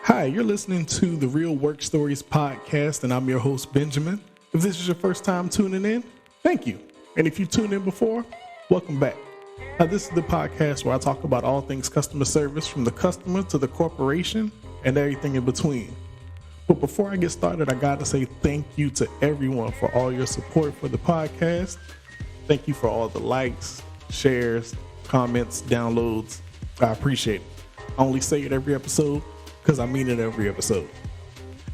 Hi, you're listening to the Real Work Stories podcast, and I'm your host, Benjamin. If this is your first time tuning in, thank you. And if you tuned in before, welcome back. Now, this is the podcast where I talk about all things customer service, from the customer to the corporation and everything in between. But before I get started, I got to say thank you to everyone for all your support for the podcast. Thank you for all the likes, shares, comments, downloads. I appreciate it. I only say it every episode because I mean it every episode.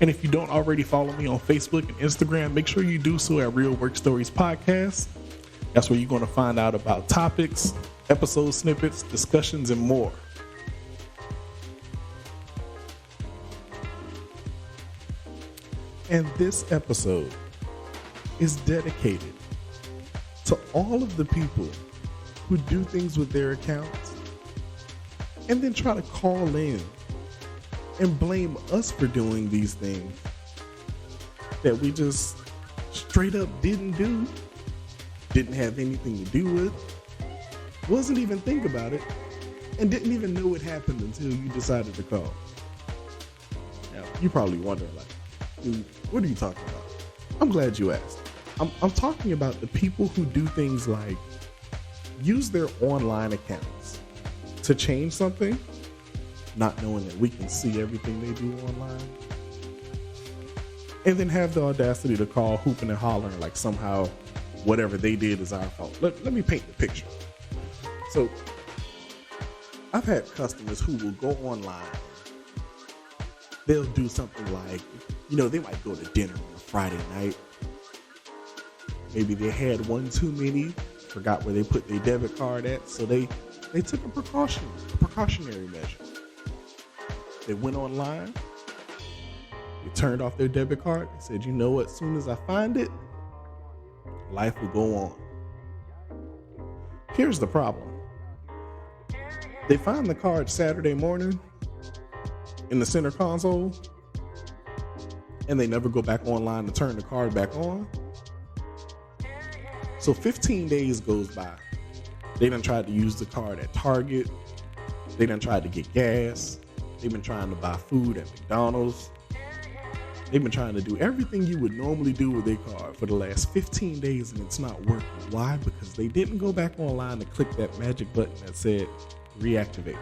And if you don't already follow me on Facebook and Instagram, make sure you do so at Real Work Stories Podcast. That's where you're going to find out about topics, episode snippets, discussions, and more. And this episode is dedicated to all of the people who do things with their accounts and then try to call in and blame us for doing these things that we just straight up didn't do, didn't have anything to do with, wasn't even think about it, and didn't even know it happened until you decided to call. Now, you're probably wondering, like, dude, what are you talking about? I'm glad you asked. I'm talking about the people who do things like use their online accounts to change something, not knowing that we can see everything they do online, and then have the audacity to call hooping and hollering like somehow whatever they did is our fault. Let me paint the picture. So I've had customers who will go online. They'll do something like, they might go to dinner on a Friday night. Maybe they had one too many, forgot where they put their debit card at, so they took a precautionary measure. They went online, they turned off their debit card, they said, as soon as I find it, life will go on. Here's the problem. They find the card Saturday morning in the center console, and they never go back online to turn the card back on. So 15 days goes by. They done tried to use the card at Target. They done tried to get gas. They've been trying to buy food at McDonald's. They've been trying to do everything you would normally do with their card for the last 15 days, and it's not working. Why? Because they didn't go back online to click that magic button that said reactivate,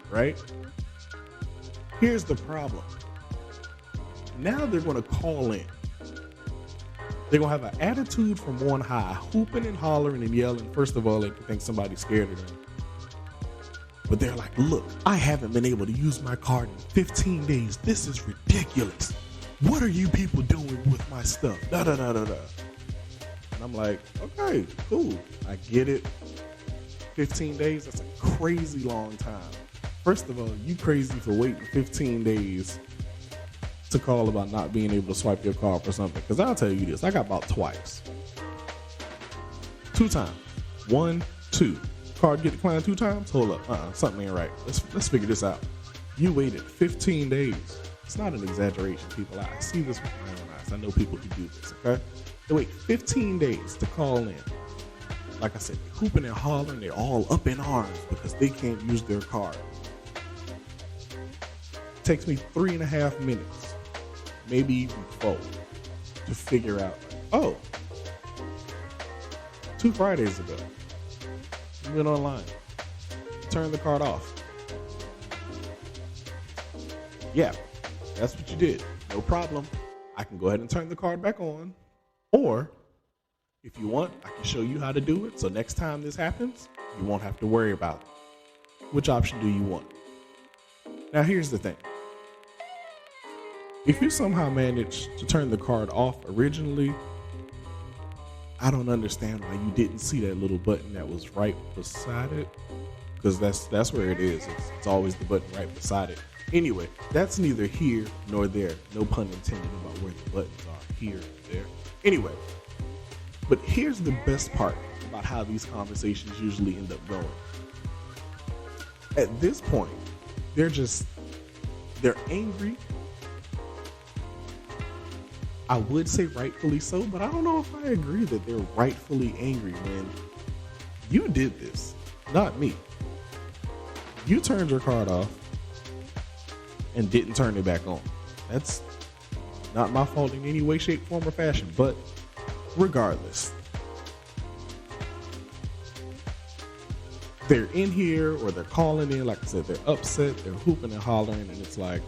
right? Here's the problem. Now they're going to call in. They're going to have an attitude from on high, hooping and hollering and yelling. First of all, they think somebody's scared of them. But they're like, look, I haven't been able to use my card in 15 days. This is ridiculous. What are you people doing with my stuff? And I'm like, okay, cool. I get it. 15 days, that's a crazy long time. First of all, you crazy for waiting 15 days to call about not being able to swipe your card for something. Because I'll tell you this, I got bought twice. 2 times. 1, 2. Card get declined 2 times? Hold up. Something ain't right. Let's figure this out. You waited 15 days. It's not an exaggeration, people. I see this with my own eyes. I know people who do this, okay? They wait 15 days to call in. Like I said, they're hooping and hollering. They're all up in arms because they can't use their card. It takes me 3.5 minutes, maybe even 4, to figure out, 2 Fridays ago, you went online, turned the card off. Yeah, that's what you did. No problem. I can go ahead and turn the card back on. Or, if you want, I can show you how to do it. So next time this happens, you won't have to worry about it. Which option do you want? Now, here's the thing. If you somehow managed to turn the card off originally, I don't understand why you didn't see that little button that was right beside it. Because that's where it is. It's always the button right beside it. Anyway, that's neither here nor there. No pun intended about where the buttons are, here or there. Anyway, but here's the best part about how these conversations usually end up going. At this point, they're angry. I would say rightfully so, but I don't know if I agree that they're rightfully angry when you did this, not me. You turned your card off and didn't turn it back on. That's not my fault in any way, shape, form, or fashion. But regardless, they're in here or they're calling in. Like I said, they're upset, they're hooping and hollering, and it's like,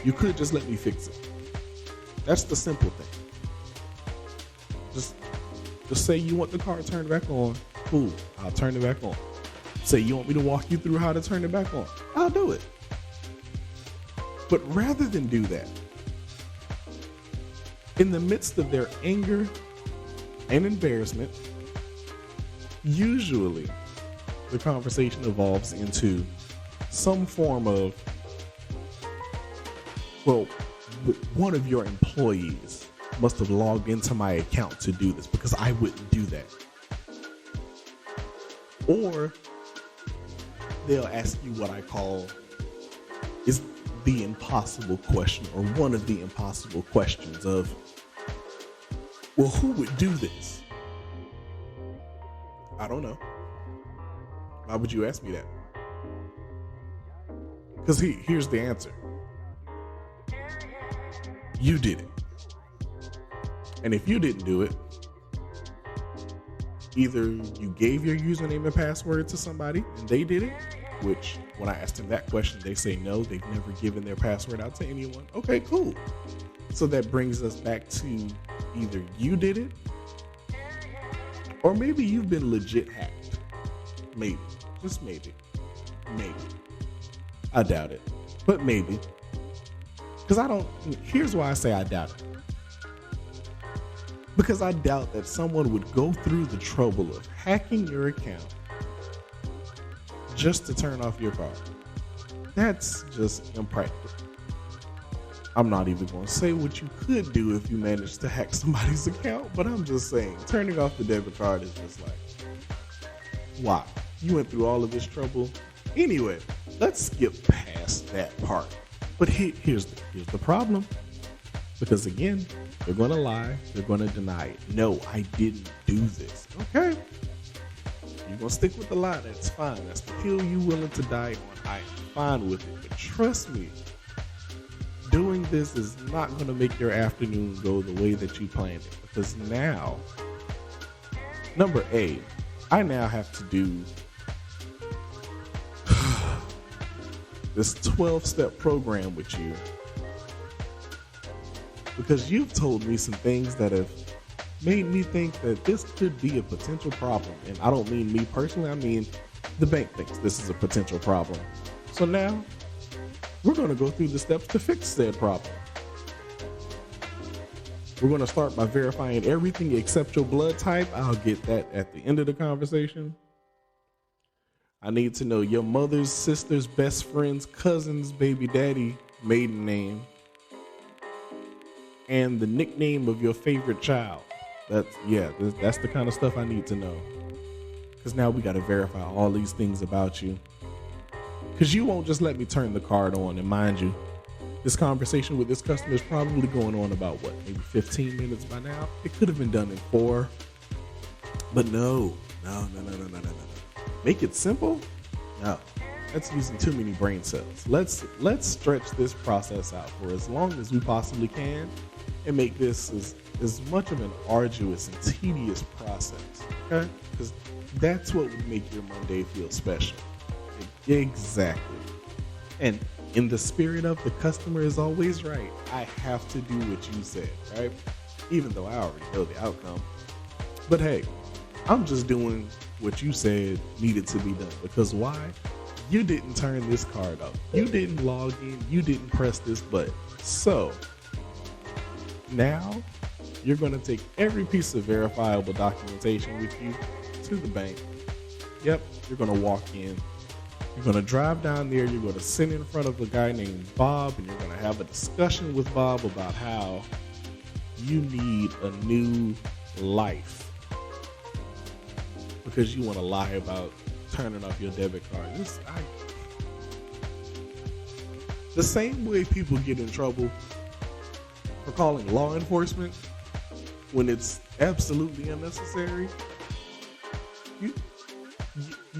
you could just let me fix it. That's the simple thing. Just say you want the car turned back on. Cool, I'll turn it back on. Say you want me to walk you through how to turn it back on. I'll do it. But rather than do that, in the midst of their anger and embarrassment, usually the conversation evolves into some form of, well, one of your employees must have logged into my account to do this because I wouldn't do that. Or they'll ask you what I call is the impossible question, or one of the impossible questions of, well, who would do this? I don't know. Why would you ask me that? Because here's the answer. You did it. And if you didn't do it, either you gave your username and password to somebody and they did it, which when I asked them that question, they say no, they've never given their password out to anyone. Okay, cool. So that brings us back to either you did it, or maybe you've been legit hacked. Maybe. Just maybe. Maybe. I doubt it. But maybe. Because here's why I say I doubt it. Because I doubt that someone would go through the trouble of hacking your account just to turn off your car. That's just impractical. I'm not even going to say what you could do if you managed to hack somebody's account, but I'm just saying, turning off the debit card is just like, wow, you went through all of this trouble. Anyway, let's skip past that part. But here's the problem. Because again, they're going to lie. They're going to deny it. No, I didn't do this. Okay. You're going to stick with the lie. That's fine. That's the hill you're willing to die on. I'm fine with it. But trust me, doing this is not going to make your afternoon go the way that you planned it. Because now, number A, I now have to do this 12-step program with you. Because you've told me some things that have made me think that this could be a potential problem. And I don't mean me personally, I mean the bank thinks this is a potential problem. So now, we're going to go through the steps to fix said problem. We're going to start by verifying everything except your blood type. I'll get that at the end of the conversation. I need to know your mother's, sister's, best friend's, cousin's, baby daddy, maiden name, and the nickname of your favorite child. That's the kind of stuff I need to know. Because now we got to verify all these things about you. Because you won't just let me turn the card on. And mind you, this conversation with this customer is probably going on about maybe 15 minutes by now. It could have been done in 4. But no. Make it simple? No. That's using too many brain cells. Let's stretch this process out for as long as we possibly can and make this as much of an arduous and tedious process. Okay? Because that's what would make your Monday feel special. Exactly. And in the spirit of the customer is always right, I have to do what you said, right? Even though I already know the outcome. But hey, I'm just doing what you said needed to be done. Because why? You didn't turn this card up. You didn't log in. You didn't press this button. So now you're going to take every piece of verifiable documentation with you to the bank. Yep, you're going to walk in. You're going to drive down there. You're going to sit in front of a guy named Bob, and you're going to have a discussion with Bob about how you need a new life because you want to lie about turning off your debit card. The same way people get in trouble for calling law enforcement when it's absolutely unnecessary,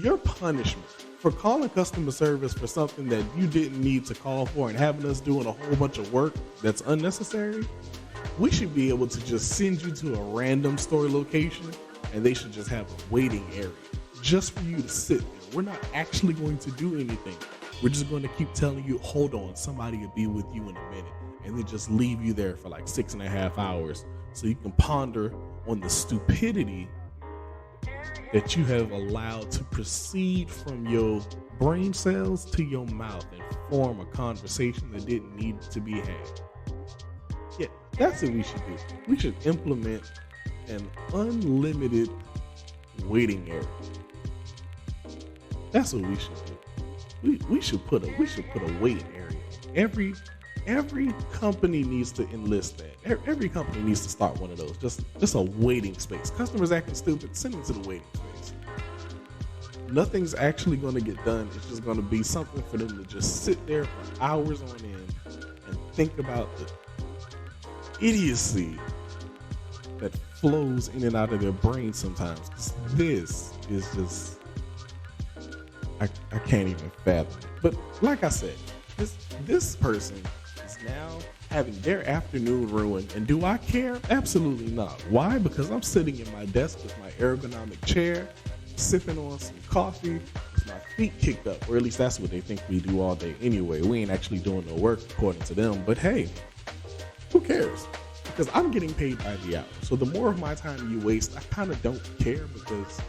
your punishment for calling customer service for something that you didn't need to call for and having us doing a whole bunch of work that's unnecessary, we should be able to just send you to a random store location and they should just have a waiting area just for you to sit there. We're not actually going to do anything. We're just going to keep telling you, hold on, somebody will be with you in a minute. And then just leave you there for like 6.5 hours so you can ponder on the stupidity that you have allowed to proceed from your brain cells to your mouth and form a conversation that didn't need to be had. Yeah, that's what we should do. We should implement an unlimited waiting area. That's what we should do. We should put a waiting area. Every company needs to enlist that. Every company needs to start one of those. Just a waiting space. Customers acting stupid, send them to the waiting space. Nothing's actually going to get done. It's just going to be something for them to just sit there for hours on end and think about the idiocy that flows in and out of their brain sometimes. 'Cause this is just, I can't even fathom it. But like I said, this person is now having their afternoon ruined. And do I care? Absolutely not. Why? Because I'm sitting in my desk with my ergonomic chair, sipping on some coffee with my feet kicked up, or at least that's what they think we do all day anyway. We ain't actually doing no work according to them, but hey, who cares? Because I'm getting paid by the hour. So the more of my time you waste, I kind of don't care, because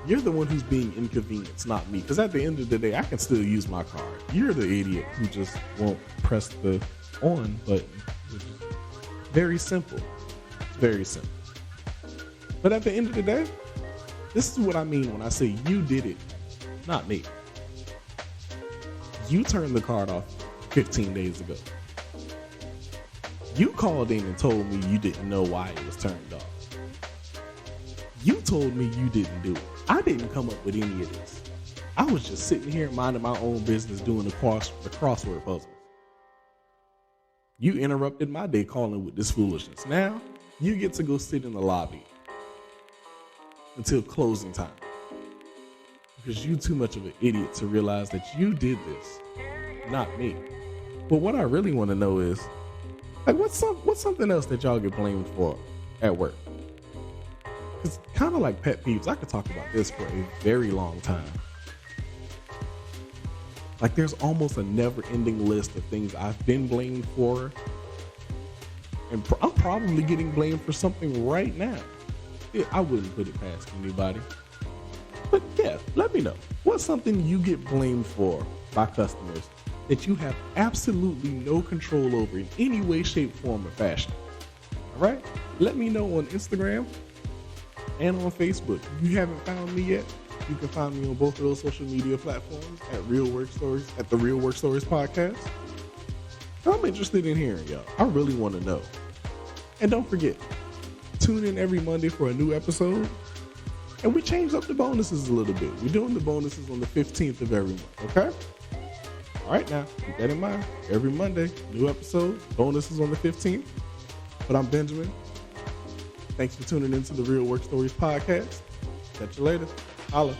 you're the one who's being inconvenienced, not me. Because at the end of the day, I can still use my card. You're the idiot who just won't press the on button, which is very simple. It's very simple. But at the end of the day, this is what I mean when I say you did it, not me. You turned the card off 15 days ago. You called in and told me you didn't know why it was turned off. You told me you didn't do it. I didn't come up with any of this. I was just sitting here minding my own business doing the crossword puzzles. You interrupted my day calling with this foolishness. Now, you get to go sit in the lobby until closing time. Because you too much of an idiot to realize that you did this, not me. But what I really want to know is, like, what's something else that y'all get blamed for at work? It's kind of like pet peeves. I could talk about this for a very long time. Like, there's almost a never-ending list of things I've been blamed for, and I'm probably getting blamed for something right now. Yeah, I wouldn't put it past anybody. But yeah, let me know. What's something you get blamed for by customers that you have absolutely no control over in any way, shape, form, or fashion? All right? Let me know on Instagram and on Facebook. If you haven't found me yet, you can find me on both of those social media platforms at Real Work Stories, at the Real Work Stories Podcast. I'm interested in hearing y'all. I really want to know. And don't forget, tune in every Monday for a new episode. And we changed up the bonuses a little bit. We're doing the bonuses on the 15th of every month, okay? All right, now, keep that in mind. Every Monday, new episode, bonuses on the 15th. But I'm Benjamin. Thanks for tuning into the Real Work Stories Podcast. Catch you later. Holla.